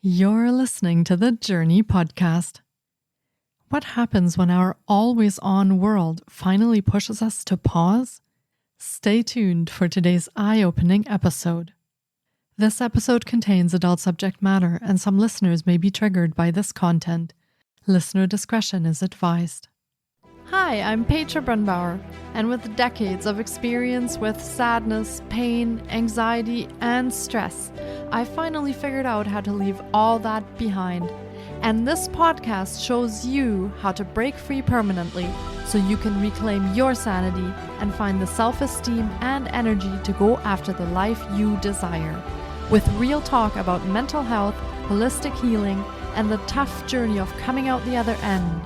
You're listening to the Jōrni Podcast. What happens when our always-on world finally pushes us to pause? Stay tuned for today's eye-opening episode. This episode contains adult subject matter, and some listeners may be triggered by this content. Listener discretion is advised. Hi, I'm Petra Brunbauer, and with decades of experience with sadness, pain, anxiety, and stress, I finally figured out how to leave all that behind. And this podcast shows you how to break free permanently so you can reclaim your sanity and find the self-esteem and energy to go after the life you desire. With real talk about mental health, holistic healing, and the tough journey of coming out the other end.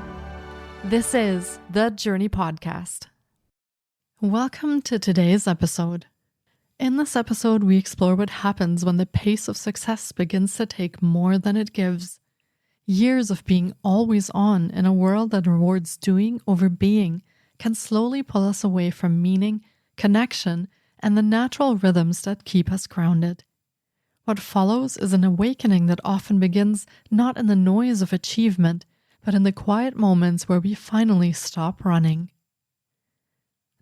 This is the Jōrni Podcast. Welcome to today's episode. In this episode, we explore what happens when the pace of success begins to take more than it gives. Years of being always on in a world that rewards doing over being can slowly pull us away from meaning, connection, and the natural rhythms that keep us grounded. What follows is an awakening that often begins not in the noise of achievement, but in the quiet moments where we finally stop running.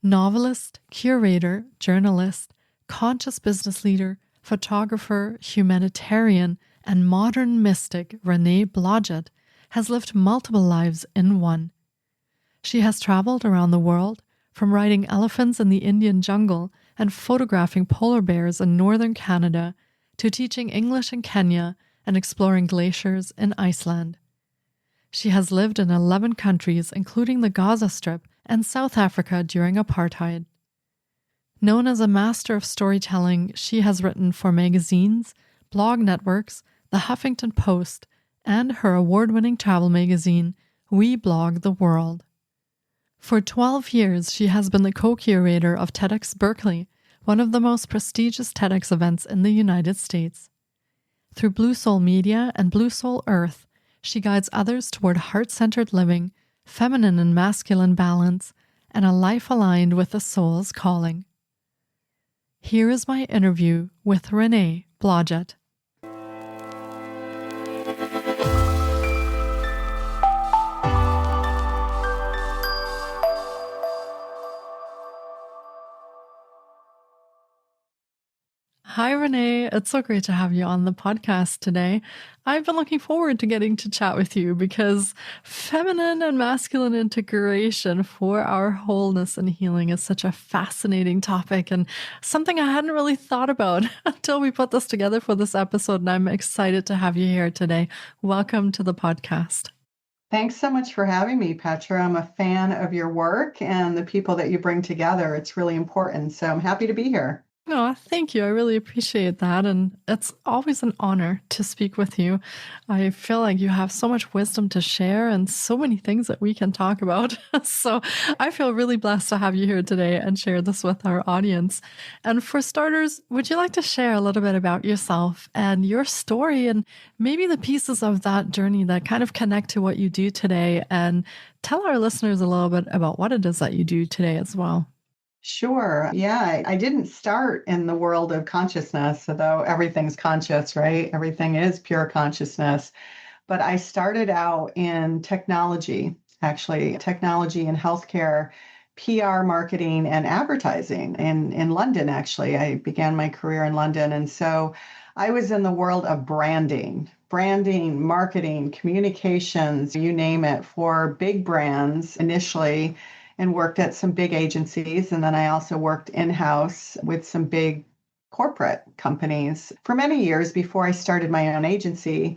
Novelist, curator, journalist, conscious business leader, photographer, humanitarian, and modern mystic Renee Blodgett has lived multiple lives in one. She has traveled around the world, from riding elephants in the Indian jungle and photographing polar bears in northern Canada to teaching English in Kenya and exploring glaciers in Iceland. She has lived in 11 countries, including the Gaza Strip and South Africa during apartheid. Known as a master of storytelling, she has written for magazines, blog networks, The Huffington Post, and her award-winning travel magazine, We Blog the World. For 12 years, she has been the co-curator of TEDx Berkeley, one of the most prestigious TEDx events in the United States. Through Blue Soul Media and Blue Soul Earth, she guides others toward heart-centered living, feminine and masculine balance, and a life aligned with the soul's calling. Here is my interview with Renee Blodgett. Hi, Renee. It's so great to have you on the podcast today. I've been looking forward to getting to chat with you because feminine and masculine integration for our wholeness and healing is such a fascinating topic and something I hadn't really thought about until we put this together for this episode. And I'm excited to have you here today. Welcome to the podcast. Thanks so much for having me, Petra. I'm a fan of your work and the people that you bring together. It's really important. So I'm happy to be here. Oh, thank you. I really appreciate that. And it's always an honor to speak with you. I feel like you have so much wisdom to share and so many things that we can talk about. So I feel really blessed to have you here today and share this with our audience. And for starters, would you like to share a little bit about yourself and your story and maybe the pieces of that journey that kind of connect to what you do today, and tell our listeners a little bit about what it is that you do today as well? Sure. Yeah, I didn't start in the world of consciousness, although everything's conscious, right? Everything is pure consciousness. But I started out in technology and healthcare, PR, marketing, and advertising in London, actually. I began my career in London. And so I was in the world of branding, marketing, communications, you name it, for big brands initially, and worked at some big agencies. And then I also worked in-house with some big corporate companies for many years before I started my own agency.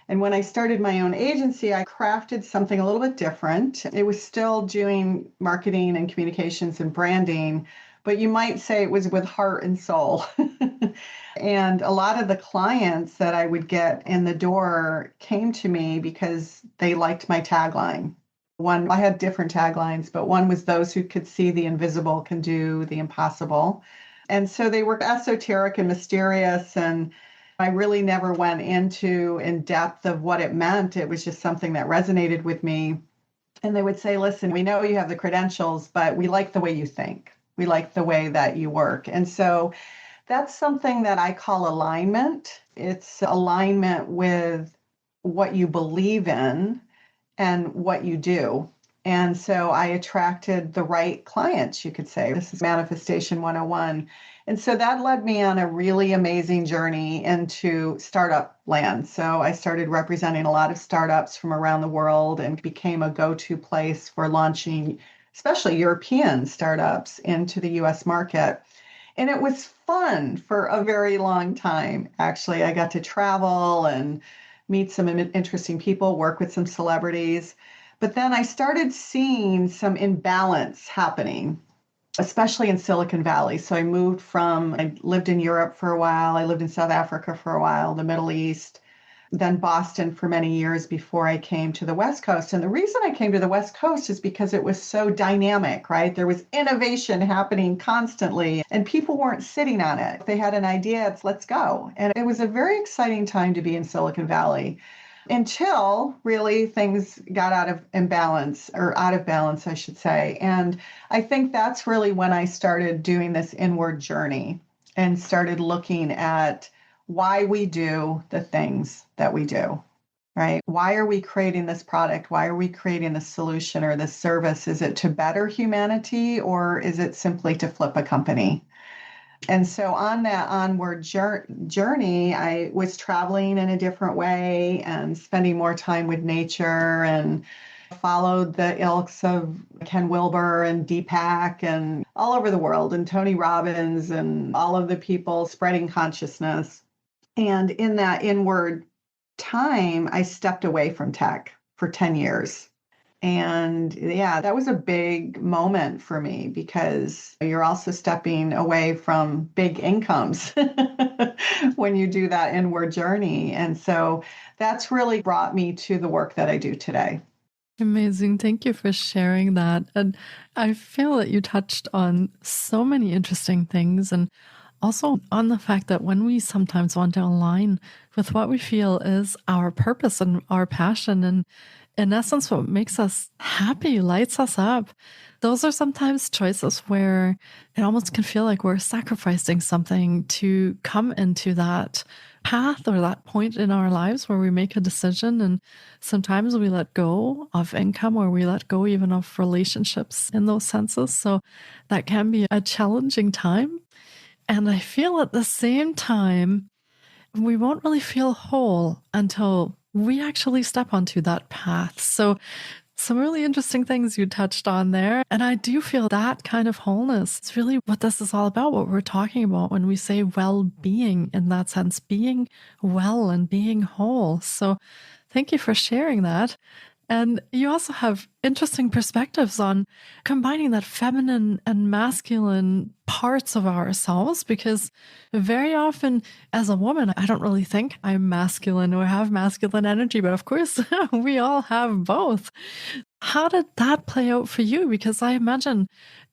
And when I started my own agency, I crafted something a little bit different. It was still doing marketing and communications and branding, but you might say it was with heart and soul. And a lot of the clients that I would get in the door came to me because they liked my tagline. I had different taglines, but one was those who could see the invisible can do the impossible. And so they were esoteric and mysterious, and I really never went into in depth of what it meant. It was just something that resonated with me. And they would say, listen, we know you have the credentials, but we like the way you think. We like the way that you work. And so That's something that I call alignment. It's alignment with what you believe in and what you do. And so I attracted the right clients, you could say. This is Manifestation 101. And so that led me on a really amazing journey into startup land. So I started representing a lot of startups from around the world and became a go-to place for launching, especially European startups, into the US market. And it was fun for a very long time. Actually, I got to travel and meet some interesting people, work with some celebrities. But then I started seeing some imbalance happening, especially in Silicon Valley. So I lived in Europe for a while. I lived in South Africa for a while, the Middle East, then Boston for many years before I came to the West Coast. And the reason I came to the West Coast is because it was so dynamic, right? There was innovation happening constantly and people weren't sitting on it. If they had an idea, it's let's go. And it was a very exciting time to be in Silicon Valley until really things got out of balance, I should say. And I think that's really when I started doing this inward journey and started looking at why we do the things that we do, right? Why are we creating this product? Why are we creating this solution or this service? Is it to better humanity or is it simply to flip a company? And so on that onward journey, I was traveling in a different way and spending more time with nature and followed the ilks of Ken Wilber and Deepak and all over the world and Tony Robbins and all of the people spreading consciousness. And in that inward time, I stepped away from tech for 10 years. And yeah, that was a big moment for me because you're also stepping away from big incomes when you do that inward journey. And so that's really brought me to the work that I do today. Amazing. Thank you for sharing that. And I feel that you touched on so many interesting things and also on the fact that when we sometimes want to align with what we feel is our purpose and our passion, and in essence, what makes us happy, lights us up, those are sometimes choices where it almost can feel like we're sacrificing something to come into that path or that point in our lives where we make a decision. And sometimes we let go of income or we let go even of relationships in those senses. So that can be a challenging time. And I feel at the same time, we won't really feel whole until we actually step onto that path. So some really interesting things you touched on there. And I do feel that kind of wholeness is really what this is all about, what we're talking about when we say well-being, in that sense, being well and being whole. So thank you for sharing that. And you also have interesting perspectives on combining that feminine and masculine parts of ourselves, because very often as a woman, I don't really think I'm masculine or have masculine energy, but of course we all have both. How did that play out for you? Because I imagine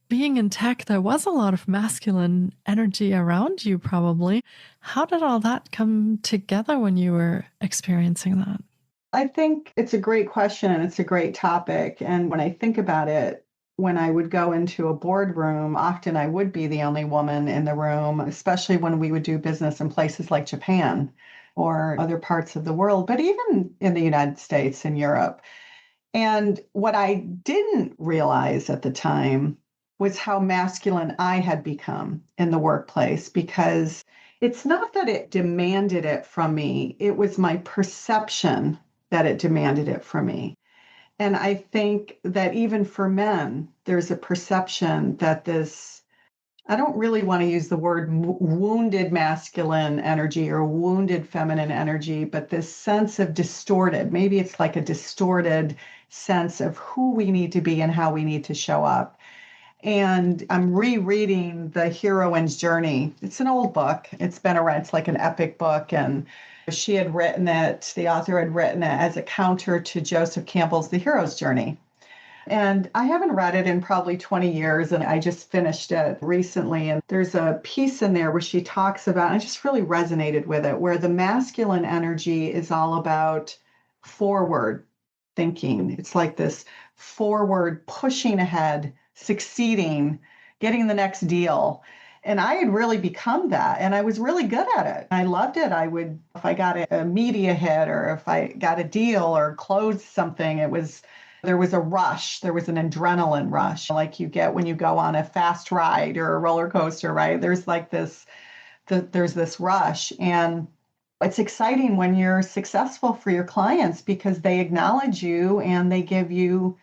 being in tech, there was a lot of masculine energy around you probably. How did all that come together when you were experiencing that? I think it's a great question and it's a great topic. And when I think about it, when I would go into a boardroom, often I would be the only woman in the room, especially when we would do business in places like Japan or other parts of the world, but even in the United States and Europe. And what I didn't realize at the time was how masculine I had become in the workplace, because it's not that it demanded it from me, it was my perception that it demanded it from me. And I think that even for men, there's a perception that this, I don't really want to use the word wounded masculine energy or wounded feminine energy, but this sense of distorted, maybe it's like a distorted sense of who we need to be and how we need to show up. And I'm rereading The Heroine's Journey. It's an old book. It's been around. It's like an epic book. And she had written it, the author had written it as a counter to Joseph Campbell's The Hero's Journey. And I haven't read it in probably 20 years, and I just finished it recently. And there's a piece in there where she talks about, and I just really resonated with it, where the masculine energy is all about forward thinking. It's like this forward pushing ahead, succeeding, getting the next deal. And I had really become that. And I was really good at it. I loved it. If I got a media hit or if I got a deal or closed something, there was a rush. There was an adrenaline rush like you get when you go on a fast ride or a roller coaster, right? There's like there's this rush. And it's exciting when you're successful for your clients because they acknowledge you and they give you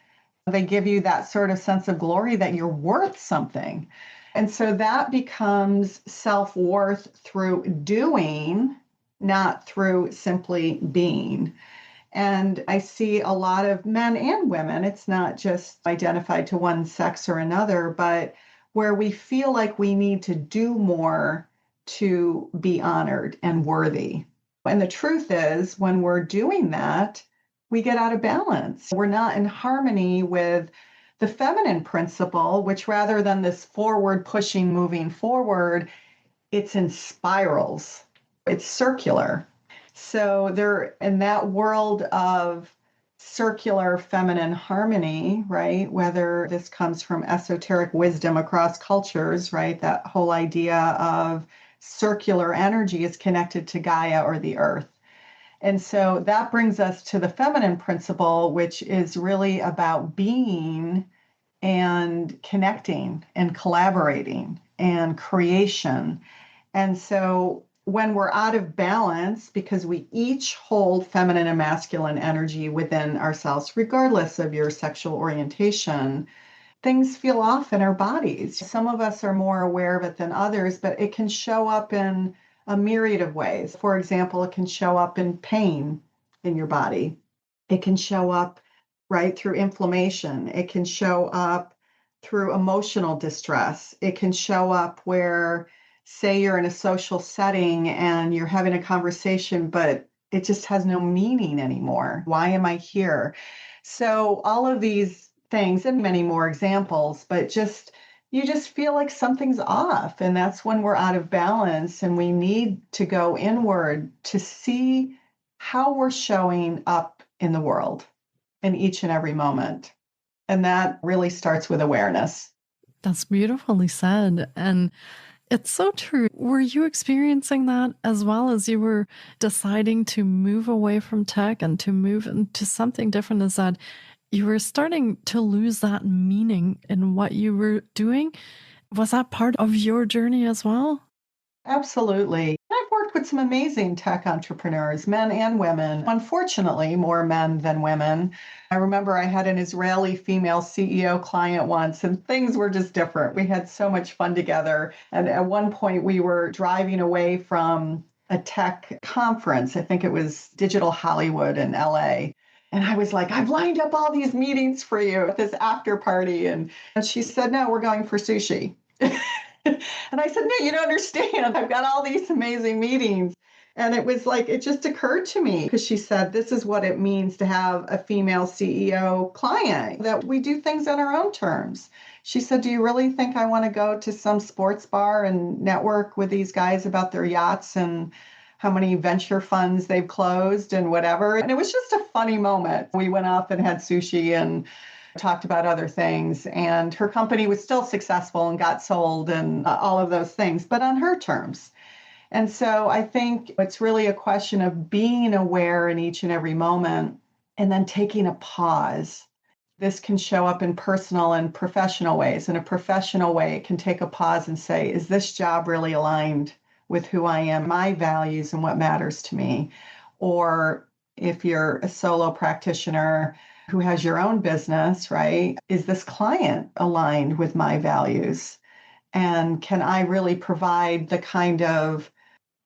that sort of sense of glory that you're worth something. And so that becomes self-worth through doing, not through simply being. And I see a lot of men and women, it's not just identified to one sex or another, but where we feel like we need to do more to be honored and worthy. And the truth is, when we're doing that, we get out of balance. We're not in harmony with the feminine principle, which rather than this forward pushing, moving forward, it's in spirals. It's circular. So they're in that world of circular feminine harmony, right? Whether this comes from esoteric wisdom across cultures, right? That whole idea of circular energy is connected to Gaia or the earth. And so that brings us to the feminine principle, which is really about being and connecting and collaborating and creation. And so when we're out of balance, because we each hold feminine and masculine energy within ourselves, regardless of your sexual orientation, things feel off in our bodies. Some of us are more aware of it than others, but it can show up in a myriad of ways. For example, it can show up in pain in your body. It can show up right through inflammation. It can show up through emotional distress. It can show up where, say, you're in a social setting and you're having a conversation, but it just has no meaning anymore. Why am I here? So all of these things and many more examples, but you just feel like something's off. And that's when we're out of balance and we need to go inward to see how we're showing up in the world in each and every moment. And that really starts with awareness. That's beautifully said. And it's so true. Were you experiencing that as well as you were deciding to move away from tech and to move into something different? Is that you were starting to lose that meaning in what you were doing? Was that part of your journey as well? Absolutely. I've worked with some amazing tech entrepreneurs, men and women. Unfortunately, more men than women. I remember I had an Israeli female CEO client once, and things were just different. We had so much fun together. And at one point, we were driving away from a tech conference. I think it was Digital Hollywood in LA. And I was like, I've lined up all these meetings for you at this after party. And she said, no, we're going for sushi. And I said, no, you don't understand. I've got all these amazing meetings. And it was like, it just occurred to me because she said, this is what it means to have a female CEO client, that we do things on our own terms. She said, do you really think I want to go to some sports bar and network with these guys about their yachts and how many venture funds they've closed and whatever? And it was just a funny moment. We went off and had sushi and talked about other things, and her company was still successful and got sold and all of those things, but on her terms. And so I think it's really a question of being aware in each and every moment and then taking a pause. This can show up in personal and professional ways. In a professional way, it can take a pause and say, is this job really aligned with who I am, my values, and what matters to me? Or if you're a solo practitioner who has your own business, right? Is this client aligned with my values? And can I really provide the kind of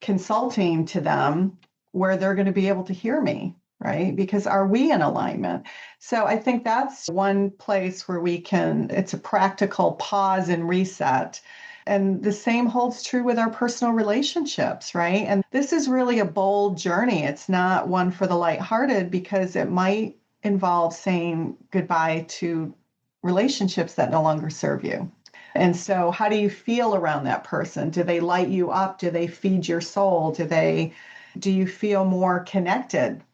consulting to them where they're going to be able to hear me, right? Because are we in alignment? So I think that's one place where it's a practical pause and reset. And the same holds true with our personal relationships, right? And this is really a bold journey. It's not one for the lighthearted because it might involve saying goodbye to relationships that no longer serve you. And so how do you feel around that person? Do they light you up? Do they feed your soul? Do you feel more connected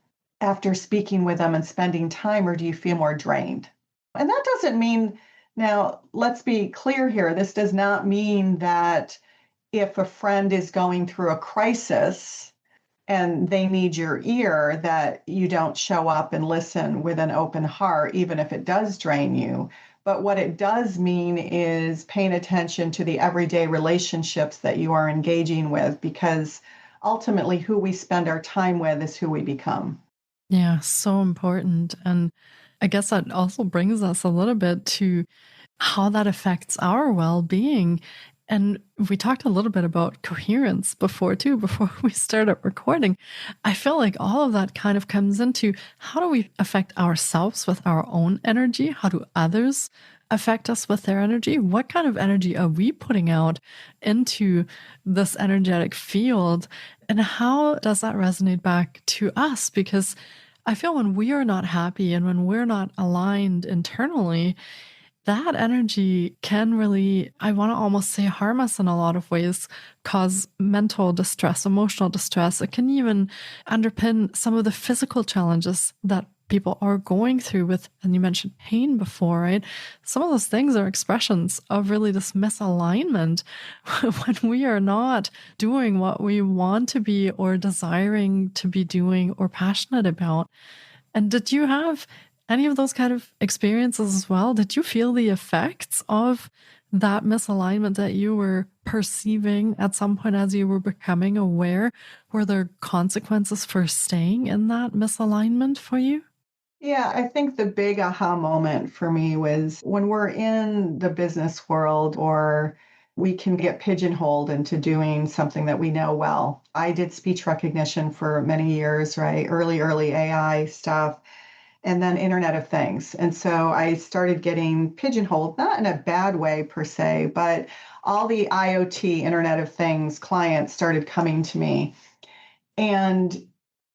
after speaking with them and spending time, or do you feel more drained? And that doesn't mean, now let's be clear here, this does not mean that if a friend is going through a crisis and they need your ear, that you don't show up and listen with an open heart, even if it does drain you. But what it does mean is paying attention to the everyday relationships that you are engaging with, because ultimately who we spend our time with is who we become. Yeah, so important. And I guess that also brings us a little bit to how that affects our well-being. And we talked a little bit about coherence before too, before we started recording. I feel like all of that kind of comes into how do we affect ourselves with our own energy? How do others affect us with their energy? What kind of energy are we putting out into this energetic field? And how does that resonate back to us? Because I feel when we are not happy and when we're not aligned internally, that energy can really, I want to almost say, harm us in a lot of ways, cause mental distress, emotional distress. It can even underpin some of the physical challenges that people are going through with, and you mentioned pain before, right? Some of those things are expressions of really this misalignment when we are not doing what we want to be or desiring to be doing or passionate about. And did you have any of those kind of experiences as well? Did you feel the effects of that misalignment that you were perceiving at some point as you were becoming aware? Were there consequences for staying in that misalignment for you? Yeah, I think the big aha moment for me was when we're in the business world, or we can get pigeonholed into doing something that we know well. I did speech recognition for many years, right? Early AI stuff, and then Internet of Things. And so I started getting pigeonholed, not in a bad way per se, but all the IoT, Internet of Things clients started coming to me. And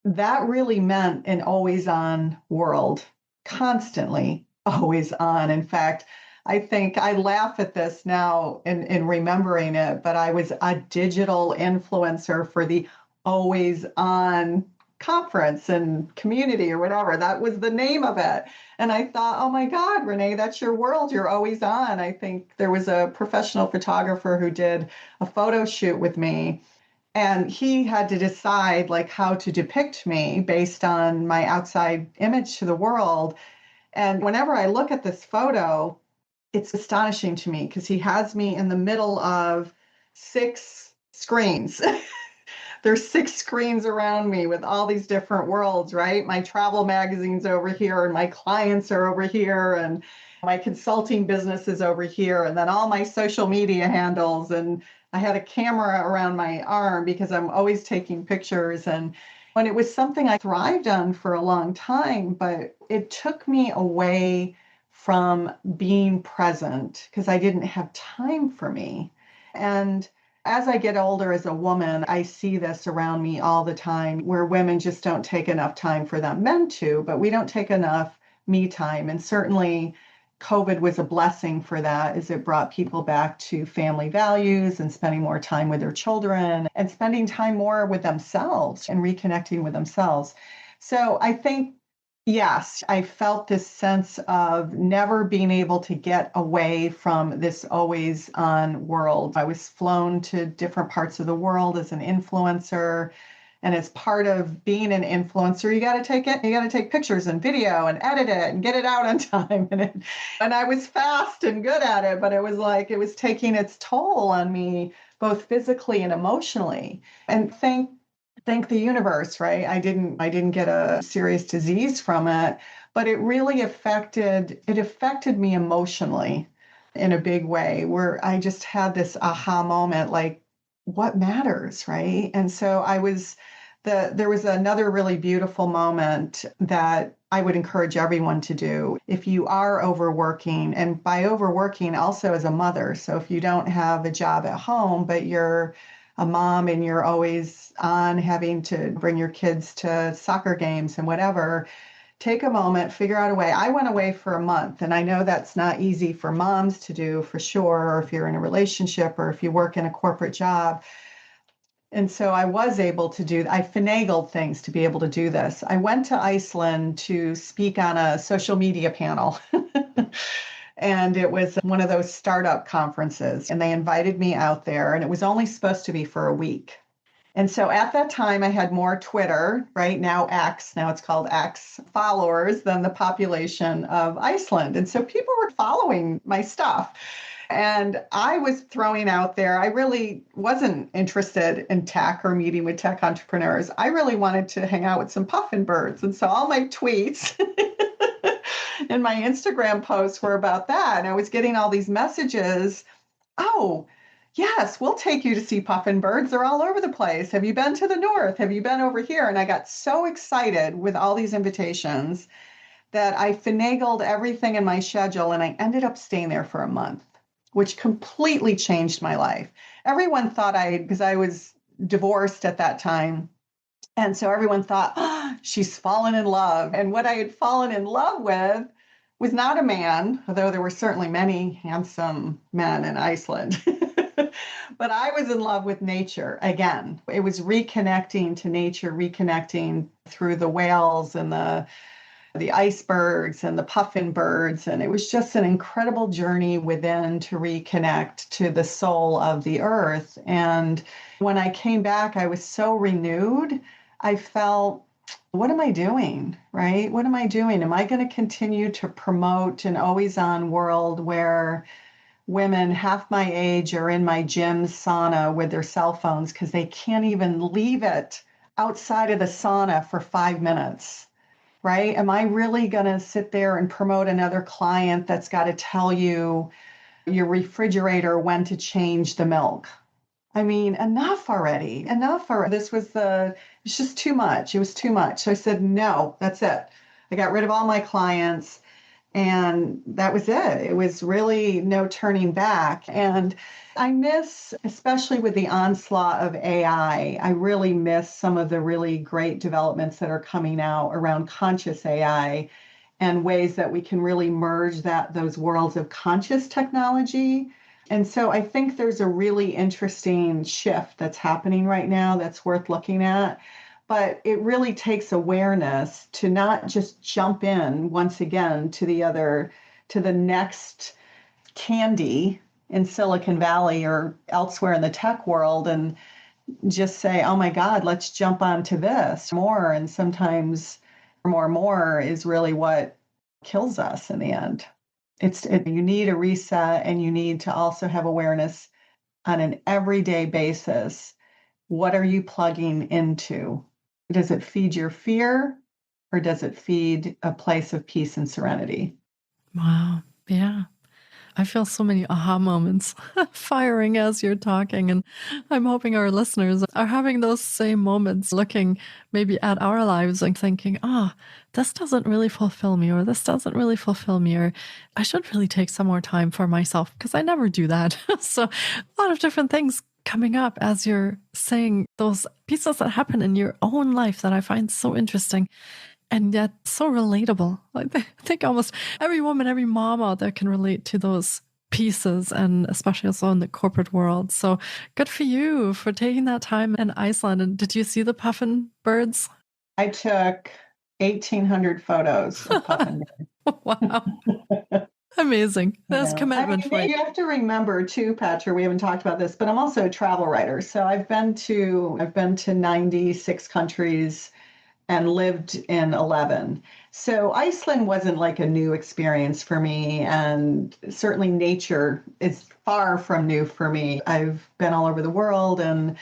that really meant an always on world, constantly always on. In fact, I think I laugh at this now in remembering it, but I was a digital influencer for the always on conference and community or whatever. That was the name of it. And I thought, oh my God, Renee, that's your world. You're always on. I think there was a professional photographer who did a photo shoot with me, and he had to decide like how to depict me based on my outside image to the world. And whenever I look at this photo, it's astonishing to me because he has me in the middle of 6 screens. There's 6 screens around me with all these different worlds, right? My travel magazine's over here, and my clients are over here, and my consulting business is over here, and then all my social media handles. And I had a camera around my arm because I'm always taking pictures. And when it was something I thrived on for a long time, but it took me away from being present because I didn't have time for me. And as I get older as a woman, I see this around me all the time where women just don't take enough time for them. Men too, but we don't take enough me time. And certainly COVID was a blessing for that, as it brought people back to family values and spending more time with their children and spending time more with themselves and reconnecting with themselves. So I think, yes, I felt this sense of never being able to get away from this always on world. I was flown to different parts of the world as an influencer. And as part of being an influencer, you got to take pictures and video and edit it and get it out on time. And I was fast and good at it, but it was like it was taking its toll on me, both physically and emotionally. And thank the universe, right? I didn't get a serious disease from it, but it really affected me emotionally in a big way, where I just had this aha moment, like, what matters, right? And so there was another really beautiful moment that I would encourage everyone to do. If you are overworking, and by overworking also as a mother, so if you don't have a job at home, but you're a mom and you're always on having to bring your kids to soccer games and whatever, take a moment, figure out a way. I went away for a month, and I know that's not easy for moms to do for sure, or if you're in a relationship or if you work in a corporate job. And so I was able to I finagled things to be able to do this. I went to Iceland to speak on a social media panel. And it was one of those startup conferences. And they invited me out there, and it was only supposed to be for a week. And so at that time, I had more Twitter, right now X, now it's called X, followers than the population of Iceland. And so people were following my stuff. And I was throwing out there, I really wasn't interested in tech or meeting with tech entrepreneurs. I really wanted to hang out with some puffin birds. And so all my tweets and my Instagram posts were about that. And I was getting all these messages. Oh, yes, we'll take you to see puffin birds. They're all over the place. Have you been to the north? Have you been over here? And I got so excited with all these invitations that I finagled everything in my schedule, and I ended up staying there for a month, which completely changed my life. Everyone thought because I was divorced at that time. And so everyone thought, oh, she's fallen in love. And what I had fallen in love with was not a man, although there were certainly many handsome men in Iceland. But I was in love with nature again. It was reconnecting to nature, reconnecting through the whales and the icebergs and the puffin birds. And it was just an incredible journey within to reconnect to the soul of the earth. And when I came back, I was so renewed. I felt, what am I doing, right? What am I doing? Am I going to continue to promote an always-on world where women half my age are in my gym sauna with their cell phones because they can't even leave it outside of the sauna for 5 minutes, right? Am I really going to sit there and promote another client that's got to tell you your refrigerator when to change the milk? I mean, enough already. It's just too much. It was too much. So I said, no, that's it. I got rid of all my clients. And that was it. It was really no turning back. And I miss, especially with the onslaught of AI, I really miss some of the really great developments that are coming out around conscious AI and ways that we can really merge those worlds of conscious technology. And so I think there's a really interesting shift that's happening right now that's worth looking at. But it really takes awareness to not just jump in once again to the next candy in Silicon Valley or elsewhere in the tech world and just say, oh my God, let's jump onto this more. And sometimes more is really what kills us in the end. You need a reset, and you need to also have awareness on an everyday basis. What are you plugging into? Does it feed your fear, or does it feed a place of peace and serenity? Wow. Yeah. I feel so many aha moments firing as you're talking. And I'm hoping our listeners are having those same moments, looking maybe at our lives and thinking, this doesn't really fulfill me, or this doesn't really fulfill me, or I should really take some more time for myself, because I never do that. So a lot of different things coming up as you're saying those pieces that happen in your own life that I find so interesting and yet so relatable. I think almost every woman, every mom out there can relate to those pieces, and especially also in the corporate world. So good for you for taking that time in Iceland. And did you see the puffin birds? I took 1,800 photos of puffin birds. Wow. Amazing. That's commitment for you. You have to remember too, Patra, we haven't talked about this, but I'm also a travel writer. So I've been to 96 countries and lived in 11. So Iceland wasn't like a new experience for me. And certainly nature is far from new for me. I've been all over the world and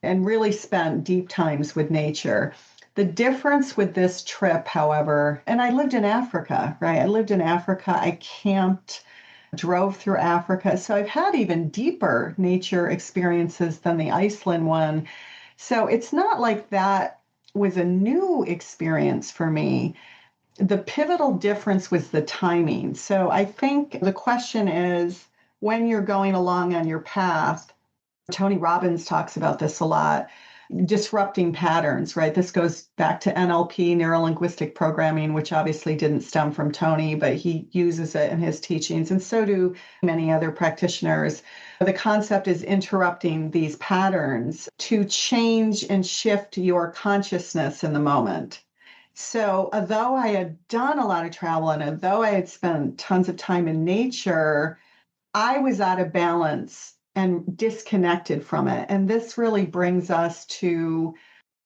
really spent deep times with nature. The difference with this trip, however, and I lived in Africa, right? I lived in Africa. I camped, drove through Africa. So I've had even deeper nature experiences than the Iceland one. So it's not like that was a new experience for me. The pivotal difference was the timing. So I think the question is, when you're going along on your path, Tony Robbins talks about this a lot, disrupting patterns, right? This goes back to NLP, neuro-linguistic programming, which obviously didn't stem from Tony, but he uses it in his teachings, and so do many other practitioners. The concept is interrupting these patterns to change and shift your consciousness in the moment. So although I had done a lot of travel and although I had spent tons of time in nature, I was out of balance and disconnected from it. And this really brings us to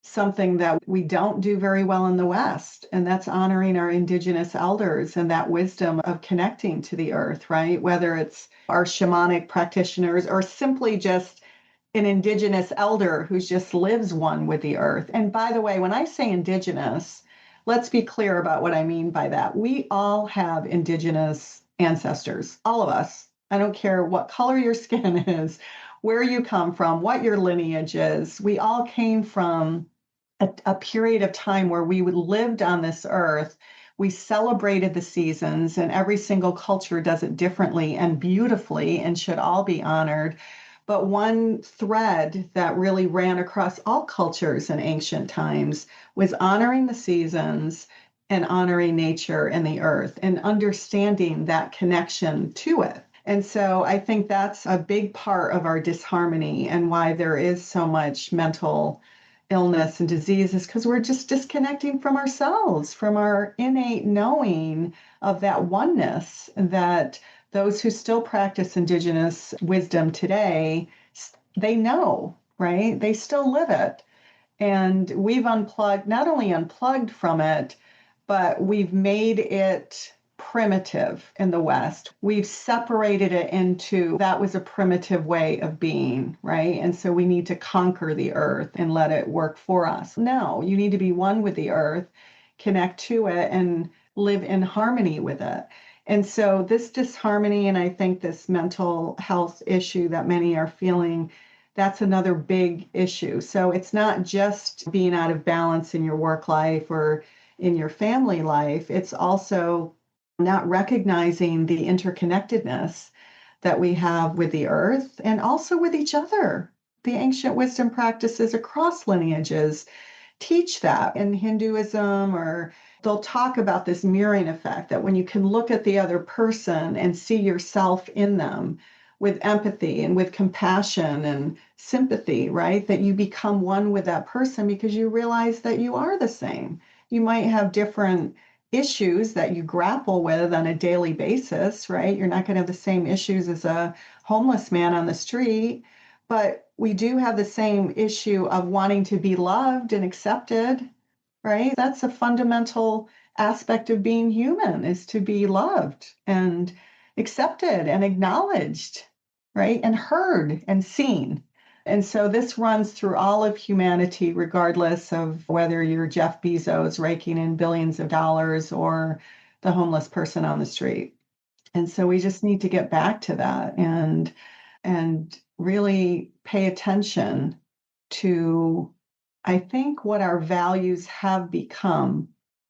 something that we don't do very well in the West, and that's honoring our Indigenous elders and that wisdom of connecting to the earth, right? Whether it's our shamanic practitioners or simply just an Indigenous elder who just lives one with the earth. And by the way, when I say Indigenous, let's be clear about what I mean by that. We all have Indigenous ancestors, all of us. I don't care what color your skin is, where you come from, what your lineage is. We all came from a period of time where we lived on this earth. We celebrated the seasons, and every single culture does it differently and beautifully and should all be honored. But one thread that really ran across all cultures in ancient times was honoring the seasons and honoring nature and the earth and understanding that connection to it. And so I think that's a big part of our disharmony and why there is so much mental illness and disease is because we're just disconnecting from ourselves, from our innate knowing of that oneness that those who still practice Indigenous wisdom today, they know, right? They still live it. And we've not only unplugged from it, but we've made it primitive in the West. We've separated it into that was a primitive way of being, right? And so we need to conquer the earth and let it work for us. No, you need to be one with the earth, connect to it, and live in harmony with it. And so this disharmony, and I think this mental health issue that many are feeling, that's another big issue. So it's not just being out of balance in your work life or in your family life. It's also not recognizing the interconnectedness that we have with the earth and also with each other. The ancient wisdom practices across lineages teach that in Hinduism, or they'll talk about this mirroring effect, that when you can look at the other person and see yourself in them with empathy and with compassion and sympathy, right? That you become one with that person because you realize that you are the same. You might have different issues that you grapple with on a daily basis, right? You're not going to have the same issues as a homeless man on the street, but we do have the same issue of wanting to be loved and accepted, right? That's a fundamental aspect of being human, is to be loved and accepted and acknowledged, right? And heard and seen. And so this runs through all of humanity, regardless of whether you're Jeff Bezos raking in billions of dollars or the homeless person on the street. And so we just need to get back to that and really pay attention to, I think, what our values have become.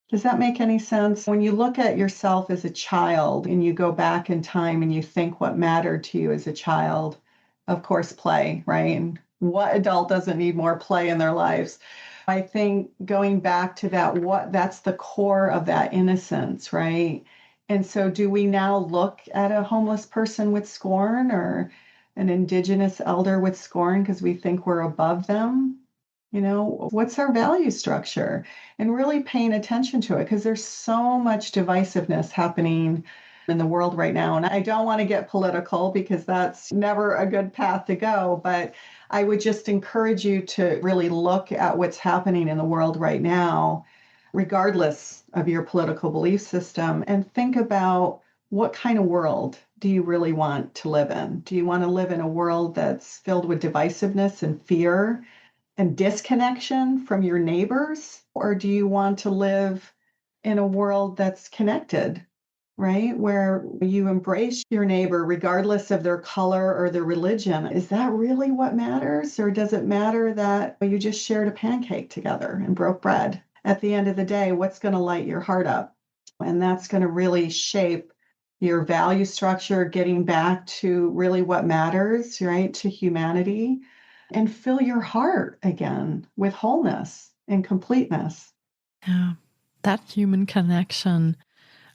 Does that make any sense? When you look at yourself as a child and you go back in time and you think what mattered to you as a child, of course, play, right? And what adult doesn't need more play in their lives? I think going back to that's the core of that innocence, right? And so do we now look at a homeless person with scorn or an Indigenous elder with scorn because we think we're above them? You know, what's our value structure? And really paying attention to it, because there's so much divisiveness happening in the world right now. And I don't want to get political because that's never a good path to go, but I would just encourage you to really look at what's happening in the world right now, regardless of your political belief system, and think about what kind of world do you really want to live in? Do you want to live in a world that's filled with divisiveness and fear and disconnection from your neighbors? Or do you want to live in a world that's connected, right? Where you embrace your neighbor regardless of their color or their religion? Is that really what matters? Or does it matter that you just shared a pancake together and broke bread? At the end of the day, what's going to light your heart up? And that's going to really shape your value structure, getting back to really what matters, right? To humanity, and fill your heart again with wholeness and completeness. Yeah, that human connection.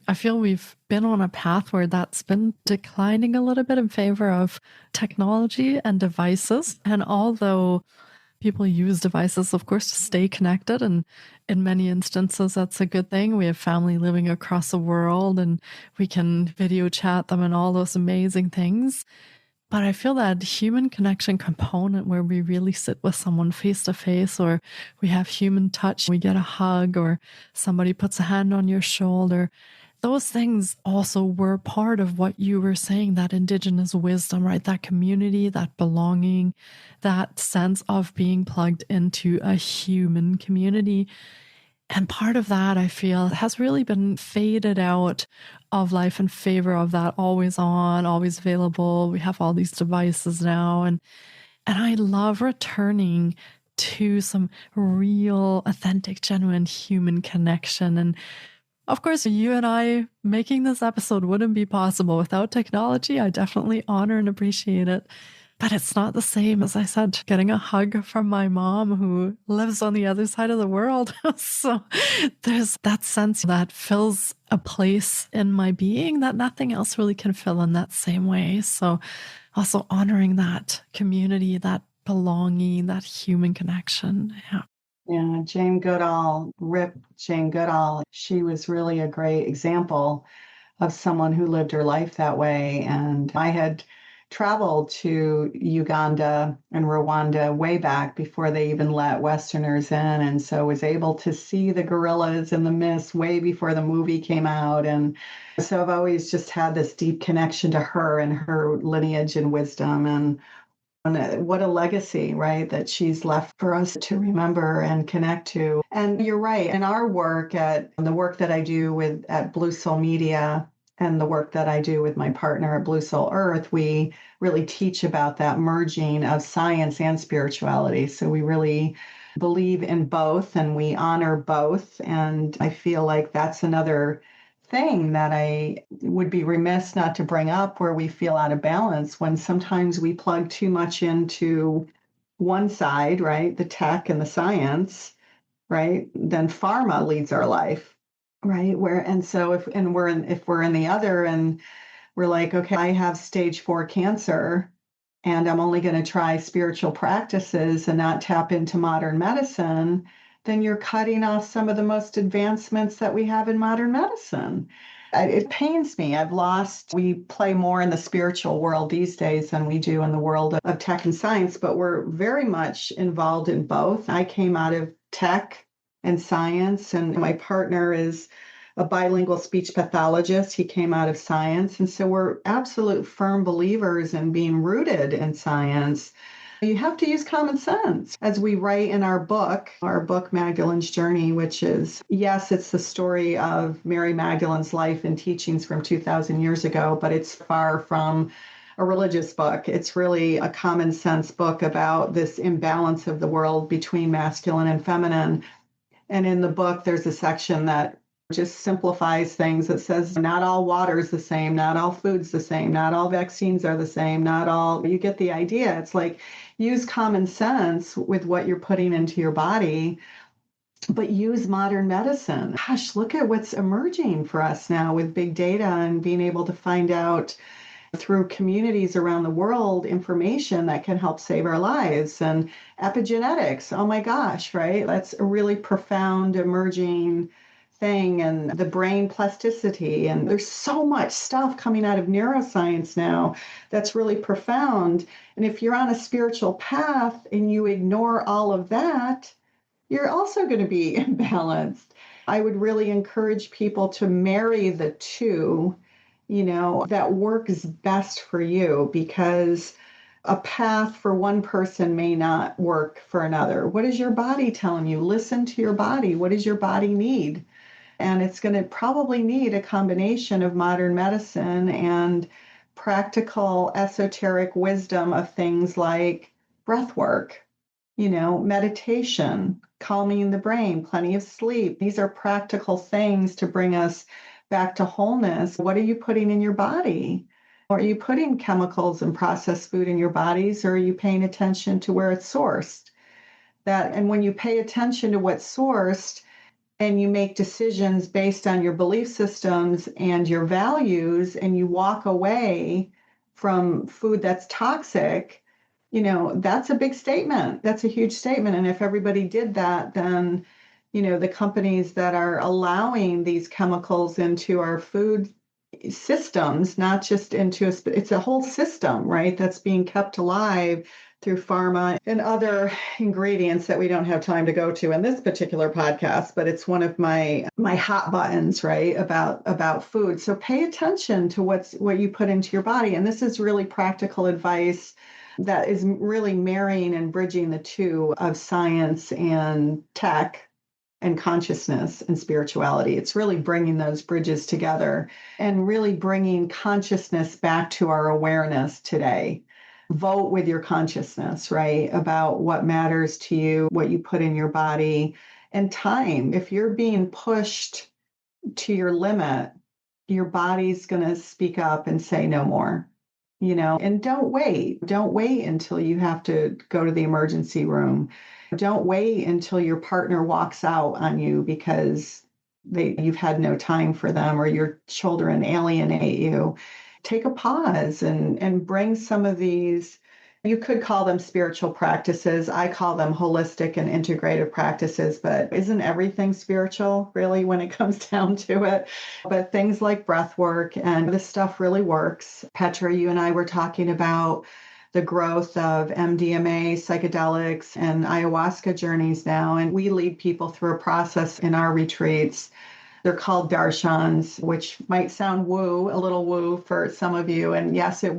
I feel we've been on a path where that's been declining a little bit in favor of technology and devices. And although People use devices, of course, to stay connected. And in many instances, that's a good thing. We have family living across the world and we can video chat them and all those amazing things. But I feel that human connection component where we really sit with someone face to face, or we have human touch, we get a hug, or somebody puts a hand on your shoulder. Those things also were part of what you were saying, that indigenous wisdom, right? That community, that belonging, that sense of being plugged into a human community. And part of that, I feel, has really been faded out of life in favor of that always on, always available. We have all these devices now. And I love returning to some real, authentic, genuine human connection. And of course, you and I making this episode wouldn't be possible without technology. I definitely honor and appreciate it. But it's not the same, as I said, getting a hug from my mom who lives on the other side of the world. So there's that sense that fills a place in my being that nothing else really can fill in that same way. So also honoring that community, that belonging, that human connection. Yeah. Yeah, Jane Goodall, Rip Jane Goodall, she was really a great example of someone who lived her life that way. And I had traveled to Uganda and Rwanda way back before they even let Westerners in. And so was able to see the gorillas in the mist way before the movie came out. And so I've always just had this deep connection to her and her lineage and wisdom. And what a legacy, right, that she's left for us to remember and connect to. And you're right, in our work, the work that I do at Blue Soul Media, and the work that I do with my partner at Blue Soul Earth, we really teach about that merging of science and spirituality. So we really believe in both and we honor both. And I feel like that's another thing that I would be remiss not to bring up, where we feel out of balance when sometimes we plug too much into one side, right? The tech and the science, right? Then pharma leads our life. Right. If we're in the other and we're like, okay, I have stage 4 cancer and I'm only going to try spiritual practices and not tap into modern medicine, then you're cutting off some of the most advancements that we have in modern medicine. It pains me. We play more in the spiritual world these days than we do in the world of tech and science, but we're very much involved in both. I came out of tech and science, and my partner is a bilingual speech pathologist. He came out of science. And so we're absolute firm believers in being rooted in science. You have to use common sense. As we write in our book Magdalene's Journey, which is, yes, it's the story of Mary Magdalene's life and teachings from 2,000 years ago, but it's far from a religious book. It's really a common sense book about this imbalance of the world between masculine and feminine. And in the book, there's a section that just simplifies things that says not all water is the same, not all food's the same, not all vaccines are the same, you get the idea. It's like, use common sense with what you're putting into your body, but use modern medicine. Gosh, look at what's emerging for us now with big data and being able to find out through communities around the world information that can help save our lives. And epigenetics, oh my gosh, right? That's a really profound emerging thing. And the brain plasticity. And there's so much stuff coming out of neuroscience now that's really profound. And if you're on a spiritual path and you ignore all of that, you're also going to be imbalanced. I would really encourage people to marry the two, that works best for you, because a path for one person may not work for another. What is your body telling you? Listen to your body. What does your body need? And it's going to probably need a combination of modern medicine and practical esoteric wisdom of things like breath work, meditation, calming the brain, plenty of sleep. These are practical things to bring us back to wholeness. What are you putting in your body? Are you putting chemicals and processed food in your bodies, or are you paying attention to where it's sourced? And when you pay attention to what's sourced and you make decisions based on your belief systems and your values, and you walk away from food that's toxic, That's a big statement. That's a huge statement. And if everybody did that, then, the companies that are allowing these chemicals into our food systems, not just it's a whole system, right? That's being kept alive through pharma and other ingredients that we don't have time to go to in this particular podcast, but it's one of my hot buttons, right? About food. So pay attention to what you put into your body. And this is really practical advice that is really marrying and bridging the two of science and tech and consciousness and spirituality. It's really bringing those bridges together and really bringing consciousness back to our awareness today. Vote with your consciousness, right? About what matters to you, what you put in your body, and time. If you're being pushed to your limit, your body's going to speak up and say no more. And don't wait. Don't wait until you have to go to the emergency room. Don't wait until your partner walks out on you because you've had no time for them or your children alienate you. Take a pause and bring some of these. You could call them spiritual practices. I call them holistic and integrative practices, but isn't everything spiritual really when it comes down to it? But things like breath work and this stuff really works. Petra, you and I were talking about the growth of MDMA, psychedelics, and ayahuasca journeys now, and we lead people through a process in our retreats. They're called darshans, which might sound a little woo for some of you. And yes, they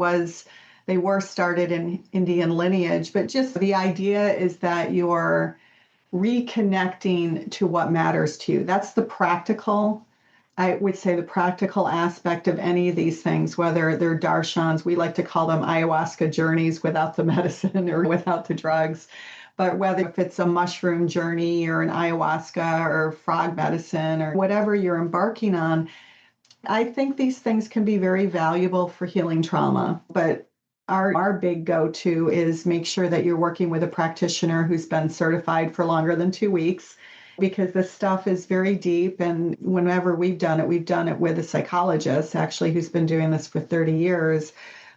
were started in Indian lineage, but just the idea is that you're reconnecting to what matters to you. That's I would say the practical aspect of any of these things, whether they're darshans, we like to call them ayahuasca journeys without the medicine or without the drugs. But whether if it's a mushroom journey or an ayahuasca or frog medicine or whatever you're embarking on, I think these things can be very valuable for healing trauma. But our big go-to is make sure that you're working with a practitioner who's been certified for longer than 2 weeks, because this stuff is very deep. And whenever we've done it with a psychologist, actually, who's been doing this for 30 years.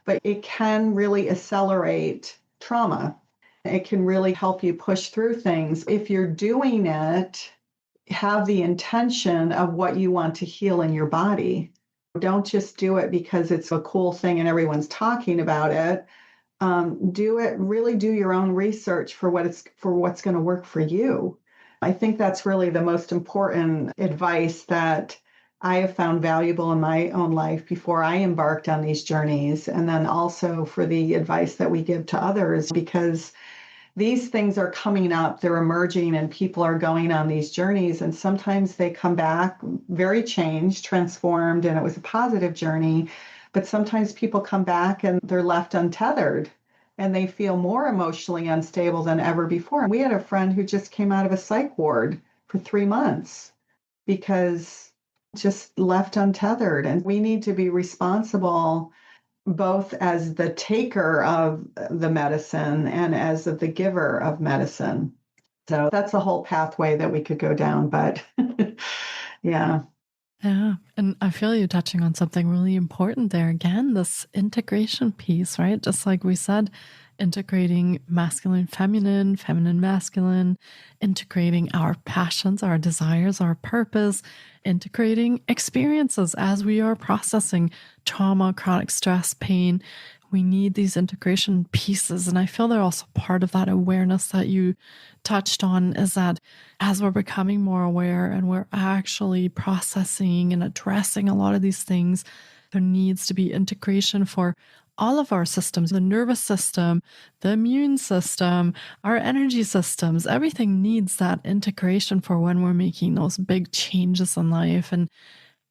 But it can really accelerate trauma. It can really help you push through things. If you're doing it, have the intention of what you want to heal in your body. Don't just do it because it's a cool thing and everyone's talking about it. Really do your own research for what's going to work for you. I think that's really the most important advice that I have found valuable in my own life before I embarked on these journeys. And then also for the advice that we give to others, because these things are coming up, they're emerging, and people are going on these journeys. And sometimes they come back very changed, transformed, and it was a positive journey. But sometimes people come back and they're left untethered and they feel more emotionally unstable than ever before. We had a friend who just came out of a psych ward for 3 months because just left untethered. And we need to be responsible both as the taker of the medicine and as the giver of medicine. So that's a whole pathway that we could go down, but yeah. Yeah. And I feel you touching on something really important there. Again, this integration piece, right? Just like we said, integrating masculine, feminine, feminine, masculine, integrating our passions, our desires, our purpose, integrating experiences as we are processing trauma, chronic stress, pain. We need these integration pieces. And I feel they're also part of that awareness that you touched on, is that as we're becoming more aware and we're actually processing and addressing a lot of these things, there needs to be integration for all of our systems, the nervous system, the immune system, our energy systems. Everything needs that integration for when we're making those big changes in life. And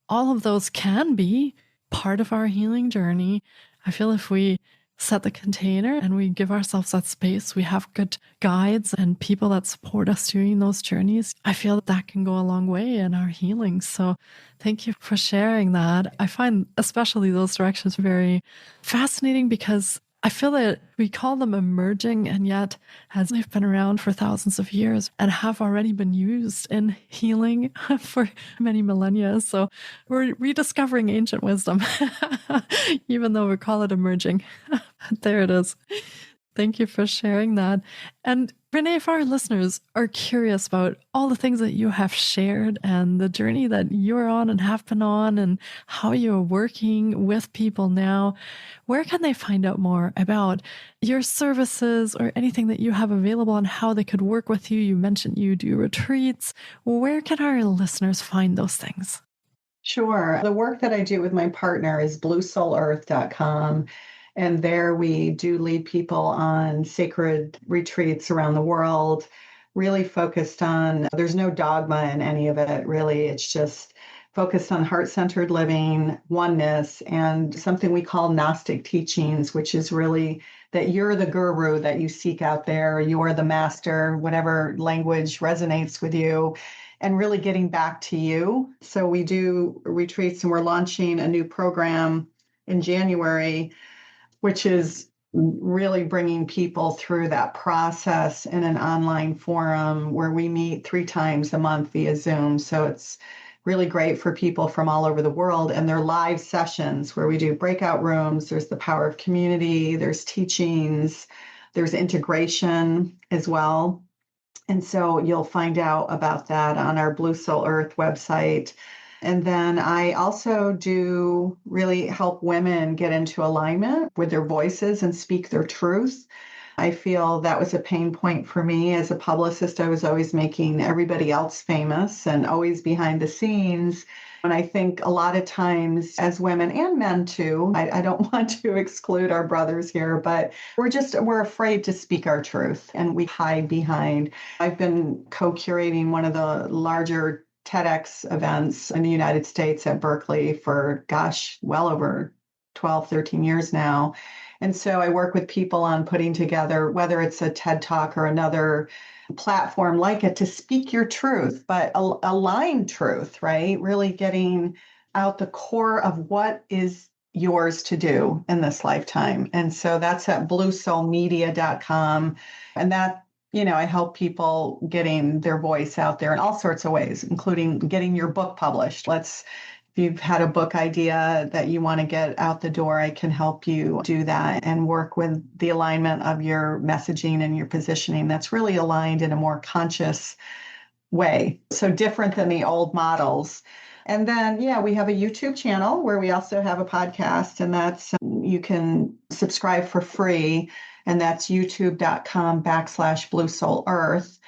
all of those can be part of our healing journey. I feel if we set the container and we give ourselves that space, we have good guides and people that support us during those journeys, I feel that can go a long way in our healing. So thank you for sharing that. I find especially those directions very fascinating because I feel that we call them emerging, and yet as they've been around for thousands of years and have already been used in healing for many millennia. So we're rediscovering ancient wisdom, even though we call it emerging. There it is. Thank you for sharing that. And Renee, if our listeners are curious about all the things that you have shared and the journey that you're on and have been on and how you're working with people now, where can they find out more about your services or anything that you have available and how they could work with you? You mentioned you do retreats. Where can our listeners find those things? Sure. The work that I do with my partner is bluesoulearth.com. And there we do lead people on sacred retreats around the world, really focused on, there's no dogma in any of it, really. It's just focused on heart-centered living, oneness, and something we call Gnostic teachings, which is really that you're the guru that you seek out there, you're the master, whatever language resonates with you, and really getting back to you. So we do retreats, and we're launching a new program in January, which is really bringing people through that process in an online forum where we meet 3 times a month via Zoom. So it's really great for people from all over the world, and they're live sessions where we do breakout rooms. There's the power of community, there's teachings, there's integration as well. And so you'll find out about that on our Blue Soul Earth website. And then I also do really help women get into alignment with their voices and speak their truth. I feel that was a pain point for me as a publicist. I was always making everybody else famous and always behind the scenes. And I think a lot of times as women and men too, I don't want to exclude our brothers here, but we're afraid to speak our truth and we hide behind. I've been co-curating one of the larger TEDx events in the United States at Berkeley for, well over 12, 13 years now. And so I work with people on putting together, whether it's a TED Talk or another platform like it, to speak your truth, but align truth, right? Really getting out the core of what is yours to do in this lifetime. And so that's at bluesoulmedia.com. And that, I help people getting their voice out there in all sorts of ways, including getting your book published. If you've had a book idea that you want to get out the door, I can help you do that and work with the alignment of your messaging and your positioning that's really aligned in a more conscious way. So different than the old models. And then, we have a YouTube channel where we also have a podcast, and that's, you can subscribe for free. And that's youtube.com/bluesoulearth.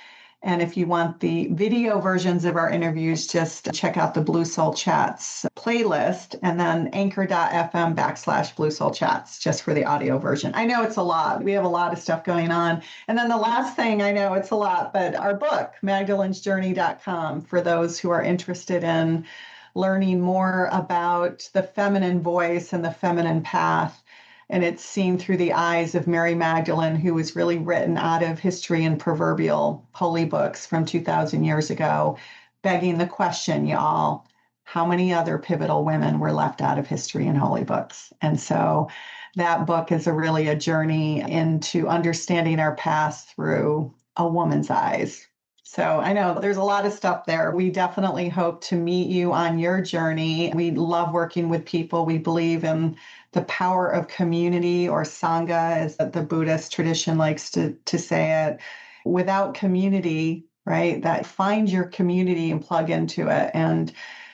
And if you want the video versions of our interviews, just check out the Blue Soul Chats playlist, and then anchor.fm/Blue Soul Chats, just for the audio version. I know it's a lot. We have a lot of stuff going on. And then the last thing, I know it's a lot, but our book, magdalensjourney.com, for those who are interested in learning more about the feminine voice and the feminine path. And it's seen through the eyes of Mary Magdalene, who was really written out of history and proverbial holy books from 2,000 years ago, begging the question, y'all, how many other pivotal women were left out of history and holy books? And so that book is really a journey into understanding our past through a woman's eyes. So I know there's a lot of stuff there. We definitely hope to meet you on your journey. We love working with people. We believe in the power of community, or Sangha, as the Buddhist tradition likes to say it. Without community, right, that find your community and plug into it. And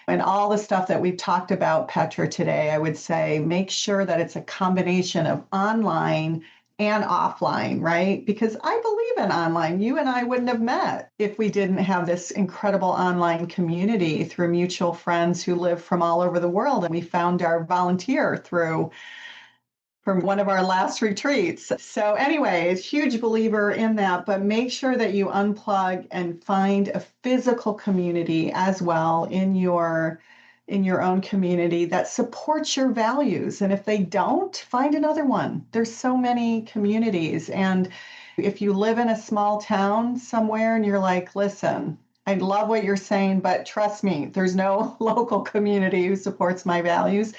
all the stuff that we've talked about, Petra, today, I would say make sure that it's a combination of online and offline, right? Because I believe in online. You and I wouldn't have met if we didn't have this incredible online community through mutual friends who live from all over the world. And we found our volunteer from one of our last retreats. So anyway, a huge believer in that, but make sure that you unplug and find a physical community as well in your own community that supports your values. And if they don't, find another one. There's so many communities. And if you live in a small town somewhere and you're like, listen, I love what you're saying, but trust me, there's no local community who supports my values,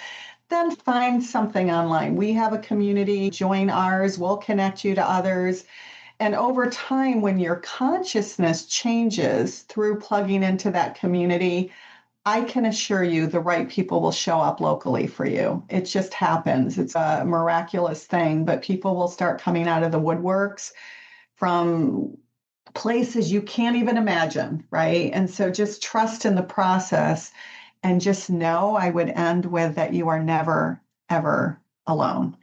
then find something online. We have a community, join ours, we'll connect you to others. And over time, when your consciousness changes through plugging into that community, I can assure you the right people will show up locally for you. It just happens. It's a miraculous thing, but people will start coming out of the woodworks from places you can't even imagine, right? And so just trust in the process and just know, I would end with that you are never, ever alone.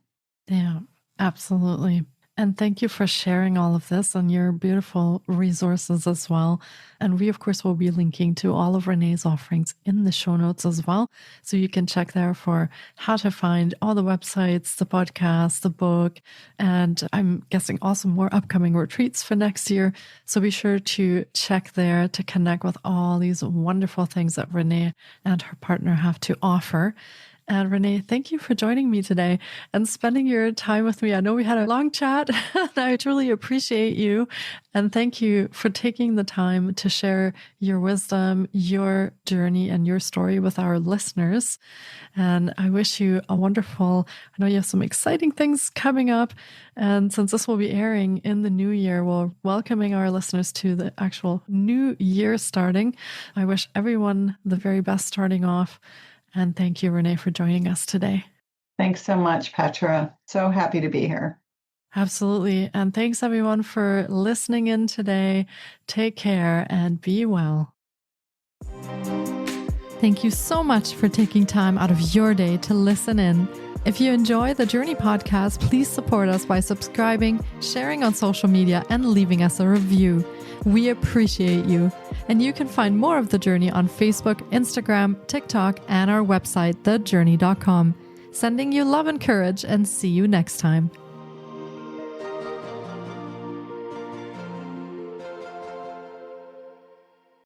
Yeah, absolutely. And thank you for sharing all of this and your beautiful resources as well. And we, of course, will be linking to all of Renee's offerings in the show notes as well. So you can check there for how to find all the websites, the podcast, the book, and I'm guessing also more upcoming retreats for next year. So be sure to check there to connect with all these wonderful things that Renee and her partner have to offer. And Renee, thank you for joining me today and spending your time with me. I know we had a long chat and I truly appreciate you. And thank you for taking the time to share your wisdom, your journey, and your story with our listeners. And I wish you a wonderful, I know you have some exciting things coming up. And since this will be airing in the new year, we're welcoming our listeners to the actual new year starting. I wish everyone the very best starting off. And thank you, Renee, for joining us today. Thanks so much, Petra. So happy to be here. Absolutely. And thanks, everyone, for listening in today. Take care and be well. Thank you so much for taking time out of your day to listen in. If you enjoy the Jōrni Podcast, please support us by subscribing, sharing on social media, and leaving us a review. We appreciate you. And you can find more of The Jōrni on Facebook, Instagram, TikTok, and our website, thejōrni.com. Sending you love and courage, and see you next time.